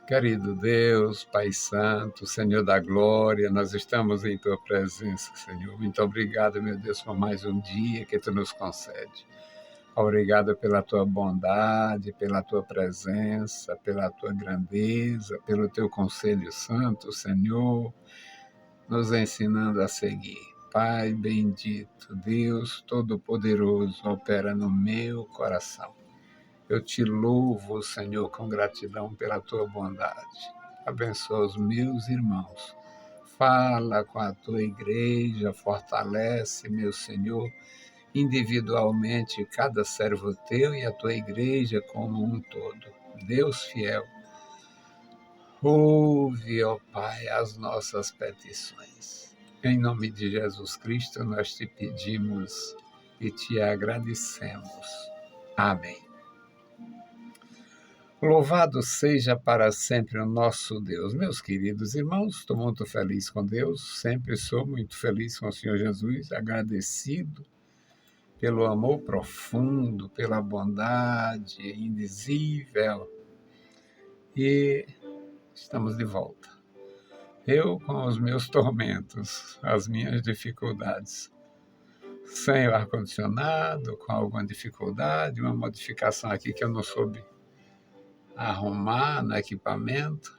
Querido Deus, Pai Santo, Senhor da Glória, nós estamos em Tua presença, Senhor. Muito obrigado, meu Deus, por mais um dia que Tu nos concede. Obrigado pela Tua bondade, pela Tua presença, pela Tua grandeza, pelo Teu conselho santo, Senhor, nos ensinando a seguir. Pai bendito, Deus Todo-Poderoso, opera no meu coração. Eu te louvo, Senhor, com gratidão pela tua bondade. Abençoa os meus irmãos. Fala com a tua igreja, fortalece, meu Senhor, individualmente cada servo teu e a tua igreja como um todo. Deus fiel, ouve, ó Pai, as nossas petições. Em nome de Jesus Cristo, nós te pedimos e te agradecemos. Amém. Louvado seja para sempre o nosso Deus. Meus queridos irmãos, estou muito feliz com Deus, sempre sou muito feliz com o Senhor Jesus, agradecido pelo amor profundo, pela bondade indizível. E estamos de volta. Eu com os meus tormentos, as minhas dificuldades. Sem o ar-condicionado, com alguma dificuldade, uma modificação aqui que eu não soube arrumar no equipamento.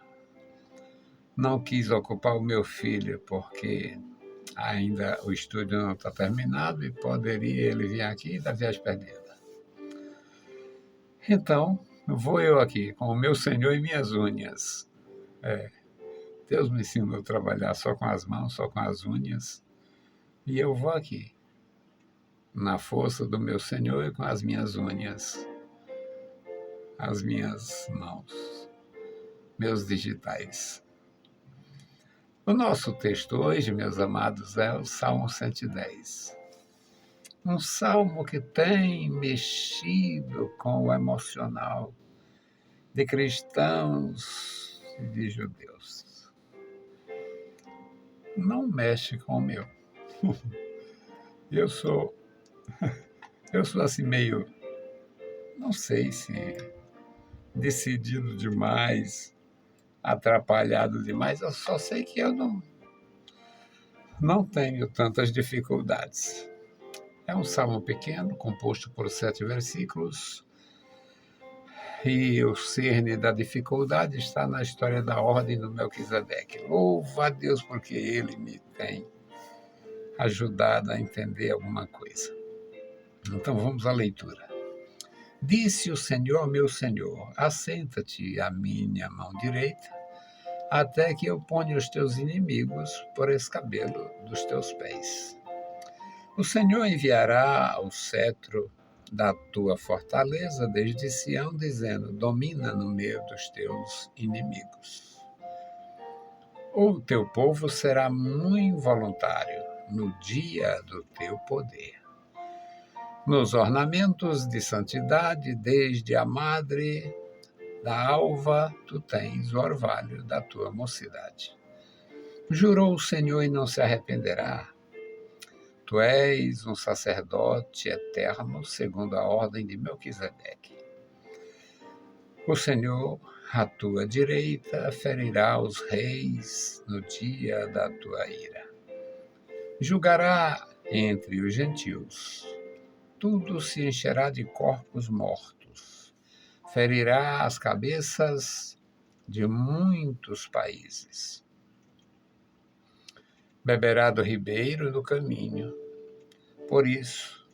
Não quis ocupar o meu filho porque ainda o estúdio não está terminado e poderia ele vir aqui e dar viagem perdida. Então, vou eu aqui com o meu Senhor e minhas unhas. Deus me ensinou a trabalhar só com as mãos, só com as unhas. E eu vou aqui, na força do meu Senhor e com as minhas unhas, as minhas mãos, meus digitais. O nosso texto hoje, meus amados, é o Salmo 110. Um salmo que tem mexido com o emocional de cristãos e de judeus. Não mexe com o meu. Eu sou assim meio, não sei se decidido demais, atrapalhado demais, eu só sei que eu não tenho tantas dificuldades. É um salmo pequeno, composto por 7 versículos, e o cerne da dificuldade está na história da ordem do Melquisedeque. Louva a Deus porque ele me tem ajudado a entender alguma coisa. Então vamos à leitura. Disse o Senhor, meu Senhor, assenta-te à minha mão direita, até que eu ponha os teus inimigos por escabelo dos teus pés. O Senhor enviará o cetro da tua fortaleza desde Sião, dizendo, domina no meio dos teus inimigos. O teu povo será muito voluntário no dia do teu poder. Nos ornamentos de santidade, desde a madre da alva, tu tens o orvalho da tua mocidade. Jurou o Senhor e não se arrependerá. Tu és um sacerdote eterno, segundo a ordem de Melquisedeque. O Senhor, à tua direita, ferirá os reis no dia da tua ira. Julgará entre os gentios. Tudo se encherá de corpos mortos. Ferirá as cabeças de muitos países. Beberá do ribeiro do caminho. Por isso,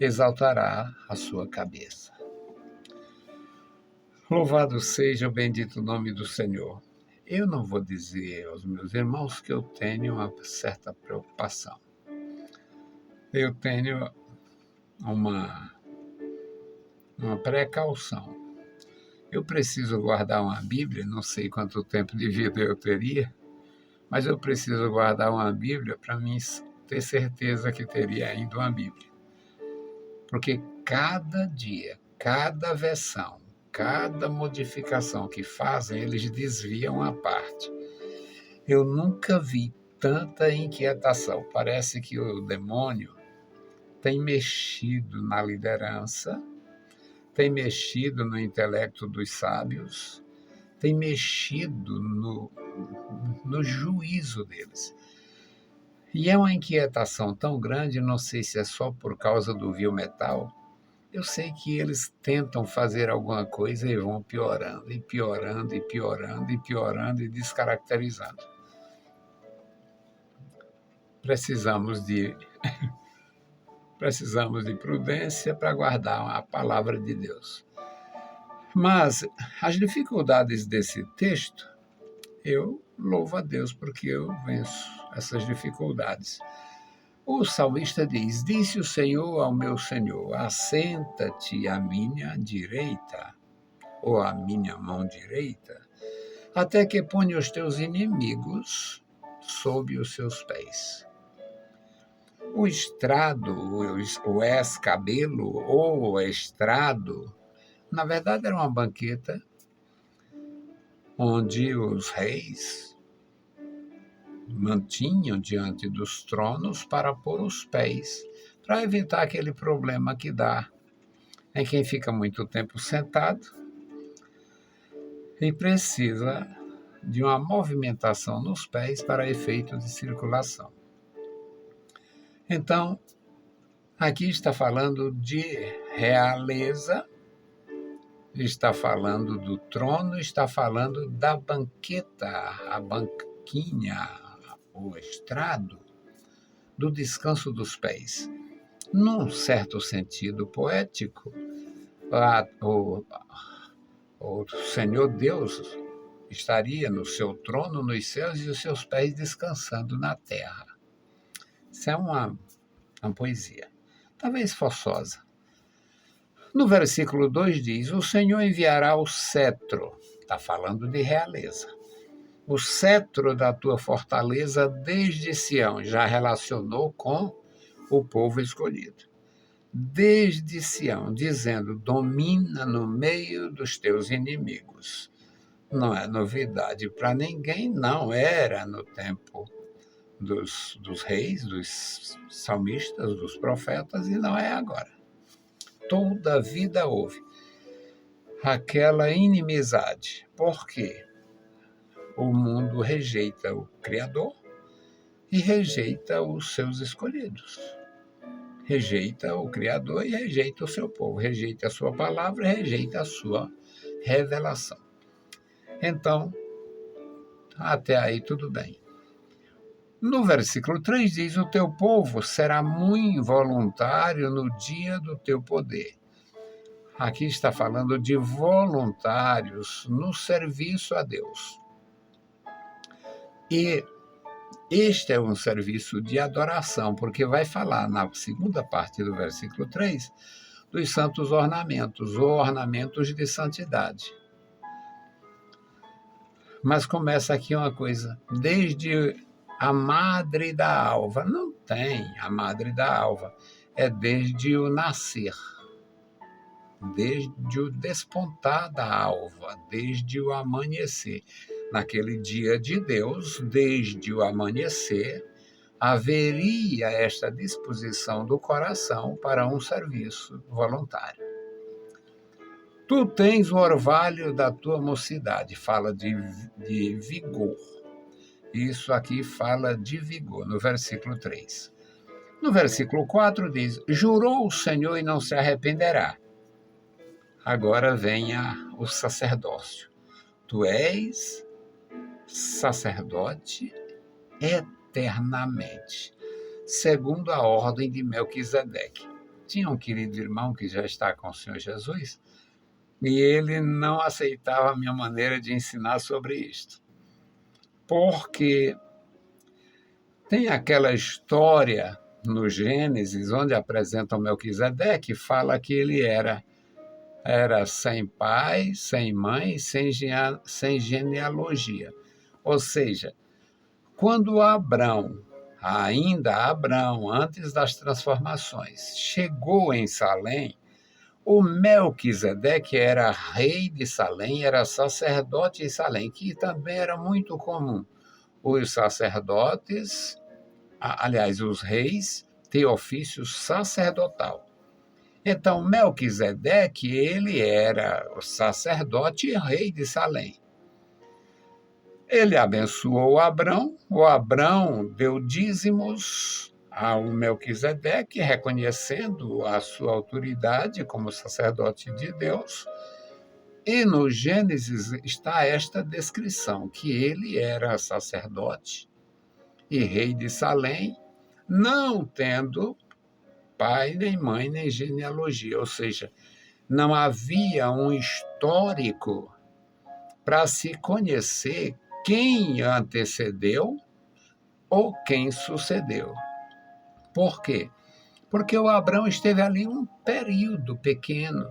exaltará a sua cabeça. Louvado seja o bendito nome do Senhor. Eu não vou dizer aos meus irmãos que eu tenho uma certa preocupação. Eu tenho uma precaução. Eu preciso guardar uma Bíblia, não sei quanto tempo de vida eu teria, mas eu preciso guardar uma Bíblia para mim ter certeza que teria ainda uma Bíblia. Porque cada dia, cada versão, cada modificação que fazem, eles desviam a parte. Eu nunca vi tanta inquietação. Parece que o demônio tem mexido na liderança, tem mexido no intelecto dos sábios, tem mexido no juízo deles. E é uma inquietação tão grande, não sei se é só por causa do vil metal. Eu sei que eles tentam fazer alguma coisa e vão piorando, e piorando, e piorando, e piorando, e descaracterizando. Precisamos de prudência para guardar a palavra de Deus. Mas as dificuldades desse texto, eu louvo a Deus porque eu venço essas dificuldades. O salmista diz: Disse o Senhor ao meu Senhor, assenta-te à minha direita, ou à minha mão direita, até que ponha os teus inimigos sob os seus pés. O estrado, o escabelo ou o estrado, na verdade era uma banqueta onde os reis mantinham diante dos tronos para pôr os pés, para evitar aquele problema que dá em quem fica muito tempo sentado e precisa de uma movimentação nos pés para efeito de circulação. Então, aqui está falando de realeza, está falando do trono, está falando da banqueta, a banquinha, o estrado, do descanso dos pés. Num certo sentido poético, o Senhor Deus estaria no seu trono nos céus e os seus pés descansando na terra. Isso é uma poesia, talvez forçosa. No versículo 2 diz: O Senhor enviará o cetro, está falando de realeza, o cetro da tua fortaleza desde Sião, já relacionou com o povo escolhido. Desde Sião, dizendo: domina no meio dos teus inimigos. Não é novidade para ninguém, não era no tempo dos reis, dos salmistas, dos profetas, e não é agora. Toda a vida houve aquela inimizade. Por quê? O mundo rejeita o Criador e rejeita os seus escolhidos. Rejeita o Criador e rejeita o seu povo. Rejeita a sua palavra e rejeita a sua revelação. Então, até aí tudo bem. No versículo 3 diz: o teu povo será muito involuntário no dia do teu poder. Aqui está falando de voluntários no serviço a Deus. E este é um serviço de adoração, porque vai falar na segunda parte do versículo 3 dos santos ornamentos, ou ornamentos de santidade. Mas começa aqui uma coisa: desde a madre da alva. Não tem a madre da alva, é desde o nascer, desde o despontar da alva, desde o amanhecer. Naquele dia de Deus, desde o amanhecer, haveria esta disposição do coração para um serviço voluntário. Tu tens o orvalho da tua mocidade, fala de vigor. Isso aqui fala de vigor, no versículo 3. No versículo 4 diz: jurou o Senhor e não se arrependerá. Agora vem o sacerdócio. Tu és sacerdote eternamente, segundo a ordem de Melquisedeque. Tinha um querido irmão que já está com o Senhor Jesus, e ele não aceitava a minha maneira de ensinar sobre isto. Porque tem aquela história no Gênesis, onde apresenta o Melquisedeque, fala que ele era sem pai, sem mãe, sem genealogia. Ou seja, quando ainda Abrão, antes das transformações, chegou em Salém, o Melquisedeque era rei de Salém, era sacerdote de Salém, que também era muito comum. Os sacerdotes, aliás, os reis, têm ofício sacerdotal. Então, Melquisedeque, ele era o sacerdote e rei de Salém. Ele abençoou Abrão, o Abrão deu dízimos ao Melquisedeque, reconhecendo a sua autoridade como sacerdote de Deus. E no Gênesis está esta descrição, que ele era sacerdote e rei de Salém, não tendo pai, nem mãe, nem genealogia, ou seja, não havia um histórico para se conhecer quem antecedeu ou quem sucedeu. Por quê? Porque o Abrão esteve ali um período pequeno.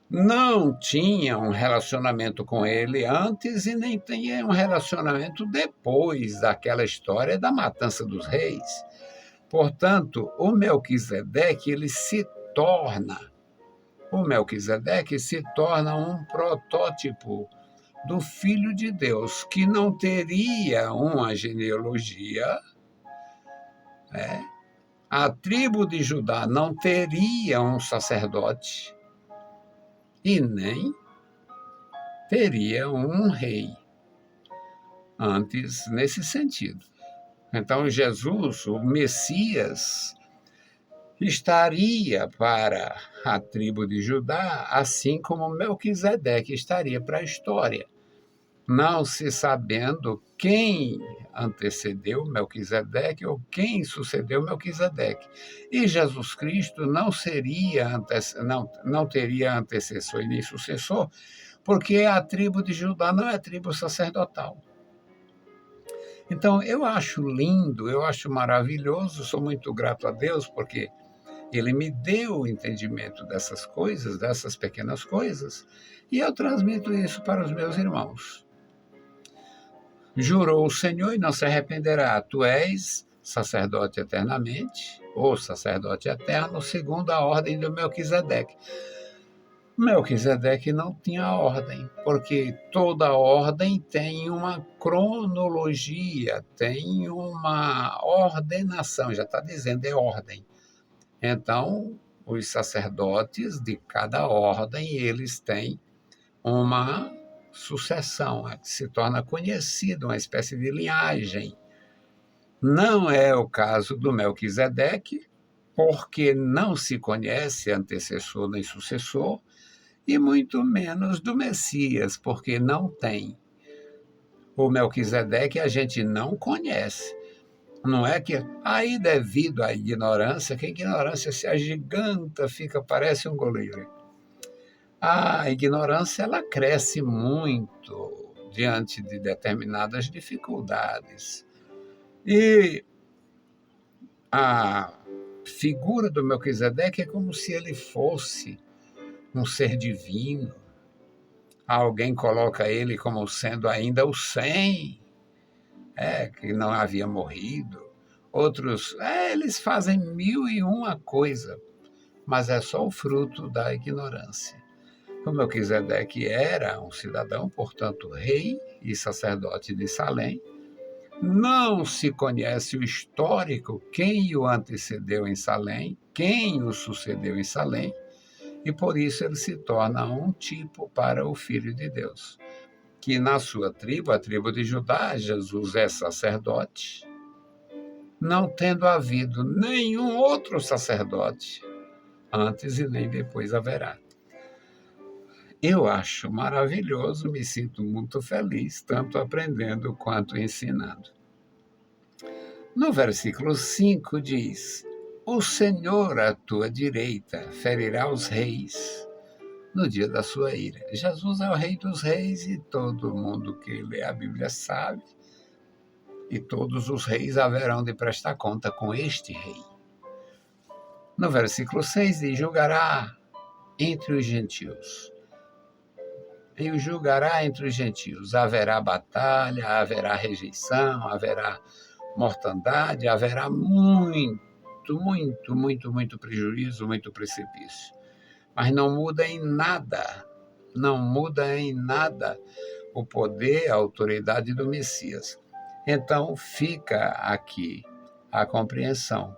Não tinha um relacionamento com ele antes e nem tinha um relacionamento depois daquela história da matança dos reis. Portanto, o Melquisedeque se torna um protótipo do Filho de Deus, que não teria uma genealogia, né? A tribo de Judá não teria um sacerdote e nem teria um rei antes nesse sentido. Então, Jesus, o Messias, estaria para a tribo de Judá, assim como Melquisedeque estaria para a história, não se sabendo quem antecedeu Melquisedeque ou quem sucedeu Melquisedeque. E Jesus Cristo não teria antecessor e nem sucessor, porque a tribo de Judá não é tribo sacerdotal. Então, eu acho lindo, eu acho maravilhoso, sou muito grato a Deus, porque Ele me deu o entendimento dessas coisas, dessas pequenas coisas, e eu transmito isso para os meus irmãos. Jurou o Senhor e não se arrependerá. Tu és sacerdote eternamente, ou sacerdote eterno, segundo a ordem do Melquisedeque. Melquisedeque não tinha ordem, porque toda ordem tem uma cronologia, tem uma ordenação, já está dizendo, é ordem. Então, os sacerdotes de cada ordem, eles têm uma sucessão, que se torna conhecida, uma espécie de linhagem. Não é o caso do Melquisedeque, porque não se conhece antecessor nem sucessor, e muito menos do Messias, porque não tem. O Melquisedeque a gente não conhece. Não é que aí, devido à ignorância, que a ignorância se agiganta, parece um goleiro. A ignorância ela cresce muito diante de determinadas dificuldades. E a figura do Melquisedeque é como se ele fosse um ser divino. Alguém coloca ele como sendo ainda o 100, que não havia morrido. Outros, eles fazem 1001 coisa, mas é só o fruto da ignorância. O Melquisedeque era um cidadão, portanto, rei e sacerdote de Salém. Não se conhece o histórico, quem o antecedeu em Salém, quem o sucedeu em Salém, e por isso ele se torna um tipo para o Filho de Deus, que na sua tribo, a tribo de Judá, Jesus é sacerdote, não tendo havido nenhum outro sacerdote, antes e nem depois haverá. Eu acho maravilhoso, me sinto muito feliz, tanto aprendendo quanto ensinando. No versículo 5 diz: O Senhor à tua direita ferirá os reis no dia da sua ira. Jesus é o rei dos reis e todo mundo que lê a Bíblia sabe, e todos os reis haverão de prestar conta com este rei. No versículo 6 diz: julgará entre os gentios. E o julgará entre os gentios. Haverá batalha, haverá rejeição, haverá mortandade, haverá muito, muito, muito, muito prejuízo, muito precipício. Mas não muda em nada o poder, a autoridade do Messias. Então fica aqui a compreensão.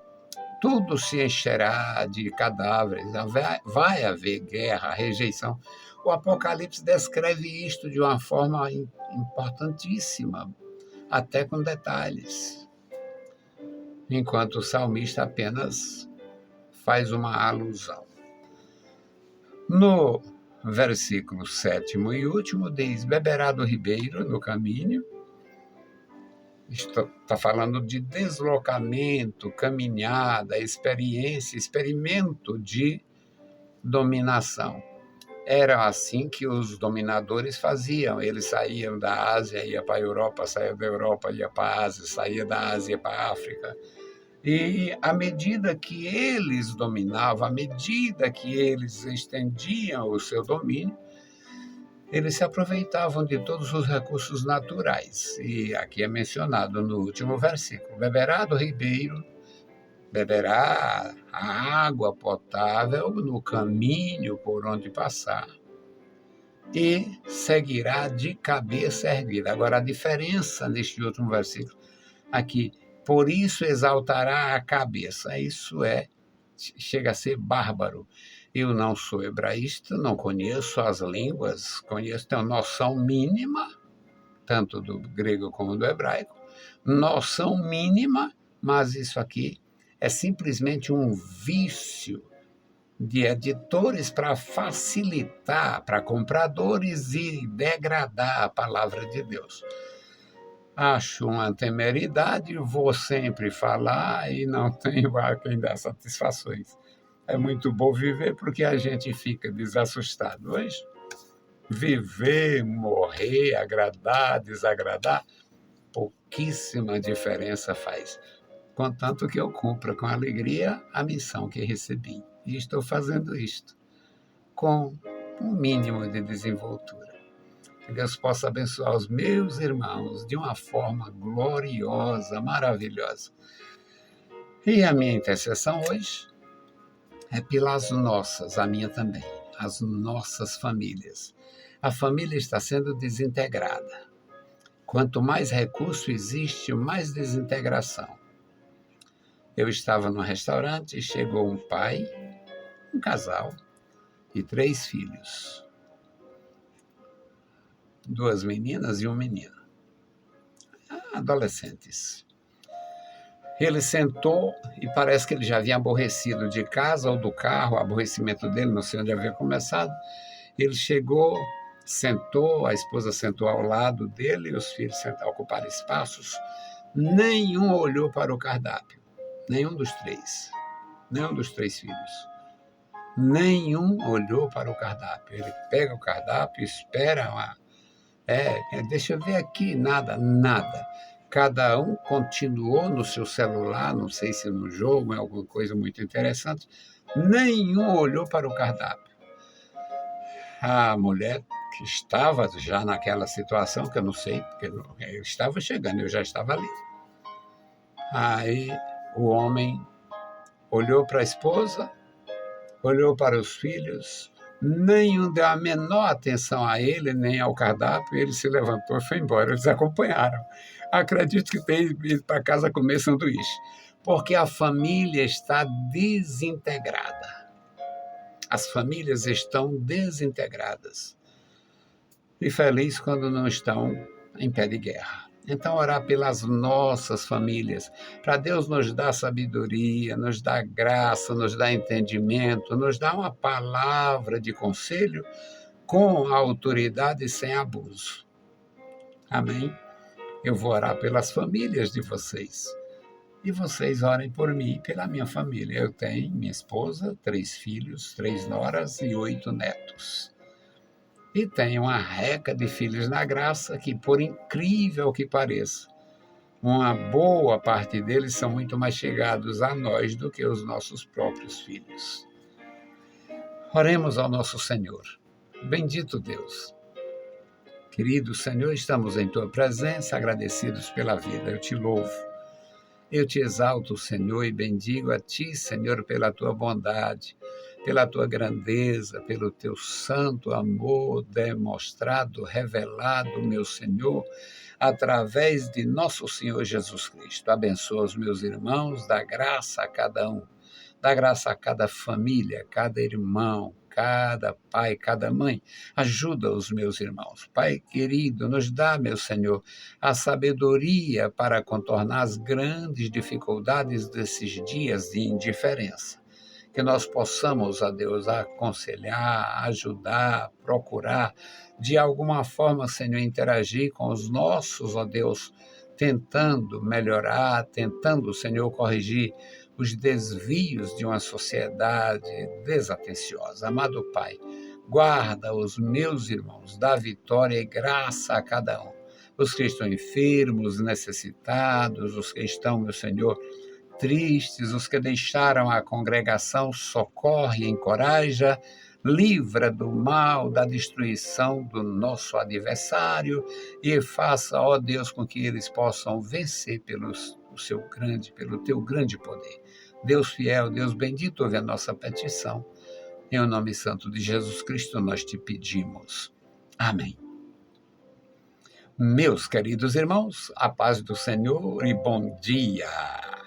tudo se encherá de cadáveres, vai haver guerra, rejeição. O Apocalipse descreve isto de uma forma importantíssima, até com detalhes, enquanto o salmista apenas faz uma alusão. No versículo 7º e último diz: beberá do ribeiro no caminho. Está falando de deslocamento, caminhada, experiência, experimento de dominação. Era assim que os dominadores faziam. Eles saíam da Ásia, ia para a Europa, saía da Europa, ia para a Ásia, saía da Ásia para a África. E à medida que eles dominavam, à medida que eles estendiam o seu domínio, eles se aproveitavam de todos os recursos naturais. E aqui é mencionado no último versículo: beberá do ribeiro, beberá a água potável no caminho por onde passar e seguirá de cabeça erguida. Agora, a diferença neste último versículo, aqui, por isso exaltará a cabeça. Isso chega a ser bárbaro. Eu não sou hebraísta, não conheço as línguas, tenho noção mínima, tanto do grego como do hebraico, noção mínima, mas isso aqui é simplesmente um vício de editores para facilitar para compradores e degradar a palavra de Deus. Acho uma temeridade, vou sempre falar e não tenho a quem dar satisfações. É muito bom viver porque a gente fica desassustado. Hoje, viver, morrer, agradar, desagradar, pouquíssima diferença faz. Contanto que eu cumpra com alegria a missão que recebi. E estou fazendo isto com um mínimo de desenvoltura. Que Deus possa abençoar os meus irmãos de uma forma gloriosa, maravilhosa. E a minha intercessão hoje é pelas nossas, a minha também, as nossas famílias. A família está sendo desintegrada. Quanto mais recurso existe, mais desintegração. Eu estava no restaurante e chegou um pai, um casal e 3 filhos. 2 meninas e um menino. Adolescentes. Ele sentou e parece que ele já havia aborrecido de casa ou do carro, o aborrecimento dele, não sei onde havia começado. Ele chegou, sentou, a esposa sentou ao lado dele e os filhos ocuparam espaços. Nenhum olhou para o cardápio, nenhum dos 3 filhos. Nenhum olhou para o cardápio. Ele pega o cardápio, espera deixa eu ver aqui, nada. Cada um continuou no seu celular, não sei se no jogo, é alguma coisa muito interessante. Nenhum olhou para o cardápio. A mulher que estava já naquela situação, que eu não sei, porque eu estava chegando, eu já estava ali. Aí o homem olhou para a esposa, olhou para os filhos, nenhum deu a menor atenção a ele, nem ao cardápio, ele se levantou e foi embora, eles acompanharam. Acredito que tem ido para casa comer sanduíche, porque a família está desintegrada. As famílias estão desintegradas. E feliz quando não estão em pé de guerra. Então, orar pelas nossas famílias, para Deus nos dar sabedoria, nos dar graça, nos dar entendimento, nos dar uma palavra de conselho com autoridade e sem abuso. Amém? Eu vou orar pelas famílias de vocês. E vocês orem por mim e pela minha família. Eu tenho minha esposa, 3 filhos, 3 noras e 8 netos. E tenho uma reca de filhos na graça que, por incrível que pareça, uma boa parte deles são muito mais chegados a nós do que os nossos próprios filhos. Oremos ao nosso Senhor. Bendito Deus. Querido Senhor, estamos em Tua presença, agradecidos pela vida. Eu te louvo. Eu te exalto, Senhor, e bendigo a Ti, Senhor, pela Tua bondade, pela Tua grandeza, pelo Teu santo amor demonstrado, revelado, meu Senhor, através de nosso Senhor Jesus Cristo. Abençoa os meus irmãos, dá graça a cada um. Dá graça a cada família, cada irmão, cada pai, cada mãe. Ajuda os meus irmãos. Pai querido, nos dá, meu Senhor, a sabedoria para contornar as grandes dificuldades desses dias de indiferença. Que nós possamos, ó Deus, aconselhar, ajudar, procurar, de alguma forma, Senhor, interagir com os nossos, ó Deus, tentando melhorar, tentando, Senhor, corrigir os desvios de uma sociedade desatenciosa. Amado Pai, guarda os meus irmãos, dá vitória e graça a cada um. Os que estão enfermos, necessitados, os que estão, meu Senhor, tristes, os que deixaram a congregação, socorre, encoraja, livra do mal, da destruição do nosso adversário e faça, ó Deus, com que eles possam vencer pelo teu grande poder. Deus fiel, Deus bendito, ouve a nossa petição. Em o nome santo de Jesus Cristo nós te pedimos. Amém. Meus queridos irmãos, a paz do Senhor e bom dia.